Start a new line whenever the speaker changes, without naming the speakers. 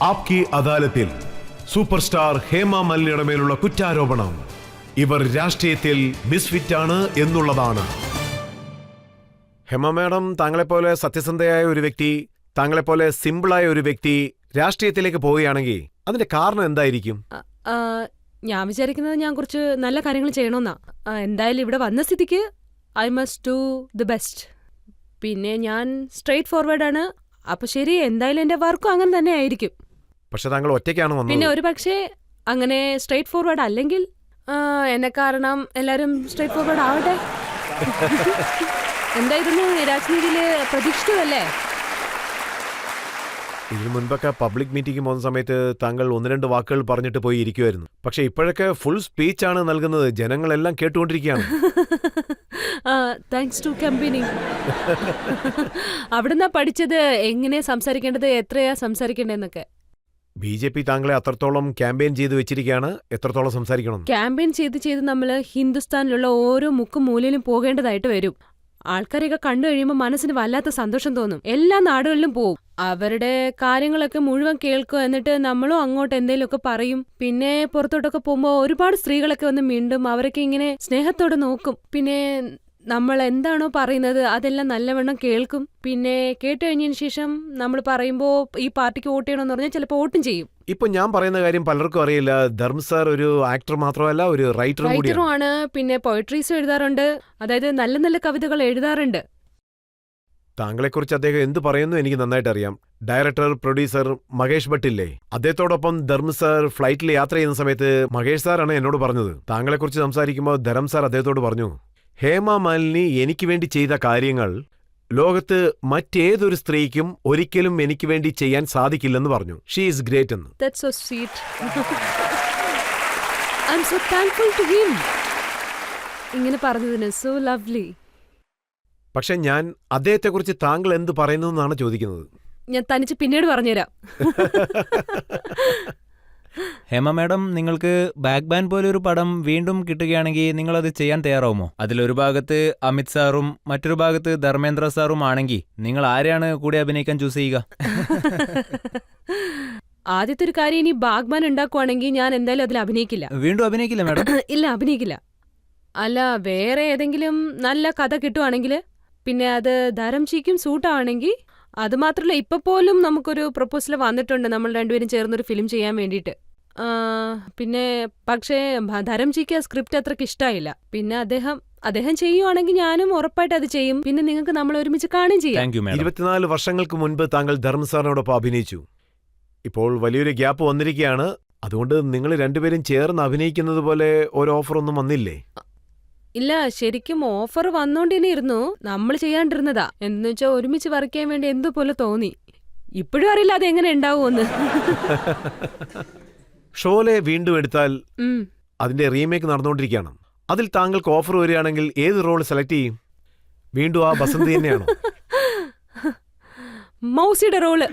ആപ്കി അദാലത്തിൽ super star Hema മാലിനിയുടെ മേലുള്ള കുറ്റാരോപണം ഇവർ രാഷ്ട്രീയത്തിൽ മിസ്ഫിറ്റാണ് എന്നുള്ളതാണ്. ഹേമ മാഡം, താങ്കളെപ്പോലെ സത്യസന്ധയായ ഒരു വ്യക്തി, താങ്കളെപ്പോലെ സിമ്പിളായ ഒരു വ്യക്തി രാഷ്ട്രീയത്തിലേക്ക് പോവുകയാണെങ്കിൽ അതിന്റെ കാരണം എന്തായിരിക്കും?
ഞാൻ വിചാരിക്കുന്നത് ഞാൻ കുറച്ച് നല്ല കാര്യങ്ങൾ ചെയ്യണമെന്നാ. എന്തായാലും ഇവിടെ വന്ന സ്ഥിതിക്ക് I must do the best. പിന്നെ ഞാൻ സ്ട്രെയിറ്റ് ഫോർവേഡ് ആണ്. അപ്പൊ ശരി, എന്തായാലും എന്റെ വർക്കും അങ്ങനെ തന്നെ ആയിരിക്കും.
പക്ഷെ താങ്കൾ ഒറ്റയ്ക്കാണ് വന്നത്.
പിന്നെ ഒരു പക്ഷേ അങ്ങനെ സ്ട്രെയിറ്റ് ഫോർവേഡ് അല്ലെങ്കിൽ എന്നെ കാരണം എല്ലാരും സ്ട്രെയിറ്റ് ഫോർവേഡ് ആവട്ടെ. എന്തായിരുന്നു രാജ്നീതിയില് പ്രതീക്ഷിച്ചതല്ലേ?
ഇതിനു മുൻപൊക്കെ പബ്ലിക് മീറ്റിംഗ് പോകുന്ന സമയത്ത് താങ്കൾ 1-2 വാക്കുകൾ പറഞ്ഞിട്ട് പോയി ഇരിക്കുമായിരുന്നു. പക്ഷെ ഇപ്പോഴൊക്കെ ഫുൾ സ്പീച്ചാണ് നൽകുന്നത്. ജനങ്ങളെല്ലാം കേട്ടുകൊണ്ടിരിക്കുകയാണ്.
Thanks to company. അവിടുന്ന് പഠിച്ചത് എങ്ങനെ സംസാരിക്കേണ്ടത്, എത്രയാ സംസാരിക്കേണ്ടതെന്നൊക്കെ.
BJP താങ്കളെ അത്രത്തോളം ക്യാമ്പയിൻ ചെയ്ത് വെച്ചിരിക്കുകയാണ്. എത്രത്തോളം സംസാരിക്കണം?
ക്യാമ്പയിൻ ചെയ്ത് നമ്മള് ഹിന്ദുസ്ഥാനിലുള്ള ഓരോ മുക്കും മൂലയിലും പോകേണ്ടതായിട്ട് വരും. ആൾക്കാരെയൊക്കെ കണ്ടു കഴിയുമ്പോൾ മനസ്സിന് വല്ലാത്ത സന്തോഷം തോന്നും. എല്ലാ നാടുകളിലും പോവും, അവരുടെ കാര്യങ്ങളൊക്കെ മുഴുവൻ കേൾക്കും. എന്നിട്ട് നമ്മളും അങ്ങോട്ട് എന്തെങ്കിലുമൊക്കെ പറയും. പിന്നെ പുറത്തോട്ടൊക്കെ പോകുമ്പോൾ ഒരുപാട് സ്ത്രീകളൊക്കെ വന്ന് മിണ്ടും. അവരൊക്കെ ഇങ്ങനെ സ്നേഹത്തോടെ നോക്കും. പിന്നെ നമ്മൾ എന്താണോ പറയുന്നത് അതെല്ലാം നല്ലവണ്ണം കേൾക്കും. പിന്നെ കേട്ട് കഴിഞ്ഞതിന് ശേഷം നമ്മൾ പറയുമ്പോൾ ഈ പാർട്ടിക്ക് വോട്ട് ചെയ്യണമെന്ന് പറഞ്ഞാൽ ചിലപ്പോൾ വോട്ടും ചെയ്യും.
ഇപ്പൊ ഞാൻ പറയുന്ന കാര്യം പലർക്കും അറിയില്ല. ധർമ്മ സാർ ഒരു ആക്ടർ മാത്രമല്ല, ഒരു റൈറ്ററും
ആണ്. പിന്നെ പോയട്രീസും എഴുതാറുണ്ട്. അതായത് നല്ല നല്ല കവിതകൾ എഴുതാറുണ്ട്.
താങ്കളെക്കുറിച്ച് അദ്ദേഹം എന്ത് പറയുന്നു എനിക്ക് നന്നായിട്ട് അറിയാം. ഡയറക്ടർ, പ്രൊഡ്യൂസർ മഹേഷ് ഭട്ടില്ലേ, അദ്ദേഹത്തോടൊപ്പം ധർമ്മ സാർ ഫ്ലൈറ്റിൽ യാത്ര ചെയ്യുന്ന സമയത്ത് മഹേഷ് സാറാണ് എന്നോട് പറഞ്ഞത്. താങ്കളെക്കുറിച്ച് സംസാരിക്കുമ്പോൾ ധർമ്മ സാർ അദ്ദേഹത്തോട് പറഞ്ഞു, ഹേമ മാലിനി എനിക്ക് വേണ്ടി ചെയ്ത കാര്യങ്ങൾ ലോകത്ത് മറ്റേതൊരു സ്ത്രീക്കും ഒരിക്കലും എനിക്ക് വേണ്ടി ചെയ്യാൻ സാധിക്കില്ലെന്ന് പറഞ്ഞു. ഷീ ഈസ് ഗ്രേറ്റ് എന്ന്.
That's so sweet. I'm so thankful to him. ഇങ്ങനെ പറഞ്ഞതിന് so lovely.
പക്ഷെ ഞാൻ അദ്ദേഹത്തെക്കുറിച്ച് താങ്കൾ എന്ത് പറയുന്നു എന്നാണ് ചോദിക്കുന്നത്.
ഞാൻ തനിച്ച് പിന്നീട് പറഞ്ഞുതരാം.
ഹേമ മാഡം, നിങ്ങൾക്ക് ബാക്ക് ബാൻ പോലൊരു പടം വീണ്ടും കിട്ടുകയാണെങ്കിൽ നിങ്ങളത് ചെയ്യാൻ തയ്യാറാവുമോ? അതിലൊരു ഭാഗത്ത് അമിത് സാറും മറ്റൊരു ഭാഗത്ത് ധർമ്മേന്ദ്ര സാറും ആണെങ്കിൽ നിങ്ങൾ ആരെയാണ് കൂടെ അഭിനയിക്കാൻ ചൂസ് ചെയ്യുക?
ആദ്യത്തെ ഒരു കാര്യം, ഇനി ബാഗ്മാൻ ഉണ്ടാക്കുവാണെങ്കിൽ ഞാൻ എന്തായാലും അതിൽ അഭിനയിക്കില്ല.
വീണ്ടും അഭിനയിക്കില്ല മാഡം?
ഇല്ല, അഭിനയിക്കില്ല. അല്ല, വേറെ ഏതെങ്കിലും നല്ല കഥ കിട്ടുവാണെങ്കിൽ, പിന്നെ അത് ധരംജിക്കും സൂട്ടാണെങ്കിൽ. അത് മാത്രമല്ല, ഇപ്പൊ പോലും നമുക്കൊരു പ്രൊപ്പോസൽ വന്നിട്ടുണ്ട് നമ്മൾ രണ്ടുപേരും ചേർന്നൊരു ഫിലിം ചെയ്യാൻ വേണ്ടിയിട്ട്. പിന്നെ പക്ഷേ ധരംജിക്ക് സ്ക്രിപ്റ്റ് അത്രയ്ക്ക് ഇഷ്ടമായില്ല. പിന്നെ അദ്ദേഹം ചെയ്യുവാണെങ്കിൽ ഞാനും ഉറപ്പായിട്ട് അത് ചെയ്യും. പിന്നെ നിങ്ങൾക്ക് നമ്മൾ ഒരുമിച്ച് കാണുകയും ചെയ്യാം.
24 വർഷങ്ങൾക്ക് മുൻപ് താങ്കൾ ധർമ്മ സാറിനോടൊപ്പം അഭിനയിച്ചു. ഇപ്പോൾ വലിയൊരു ഗ്യാപ്പ് വന്നിരിക്കുകയാണ്. അതുകൊണ്ട് നിങ്ങൾ രണ്ടുപേരും ചേർന്ന് അഭിനയിക്കുന്നത് പോലെ ഒരു ഓഫർ ഒന്നും വന്നില്ലേ?
ഇല്ല, ശരിക്കും ഓഫർ വന്നോണ്ടിരുന്നു. നമ്മൾ ചെയ്യാണ്ടിരുന്നതാ. എന്ന് വെച്ചാൽ ഒരുമിച്ച് വർക്ക് ചെയ്യാൻ വേണ്ടി എന്തോപോലെ തോന്നി. ഇപ്പോഴും അറിയില്ല അത് എങ്ങനെ ഉണ്ടാവുമെന്ന്.
ഷോലെ വീണ്ടും എടുത്താൽ അതിന്റെ റീമേക്ക് നടന്നുകൊണ്ടിരിക്കുകയാണ്. അതിൽ താങ്കൾക്ക് ഓഫർ വരികയാണെങ്കിൽ ഏത് റോൾ സെലക്ട് ചെയ്യും? വീണ്ടും ആ ബസന്തി തന്നെയാണോ?
മൗസിയുടെ റോള്.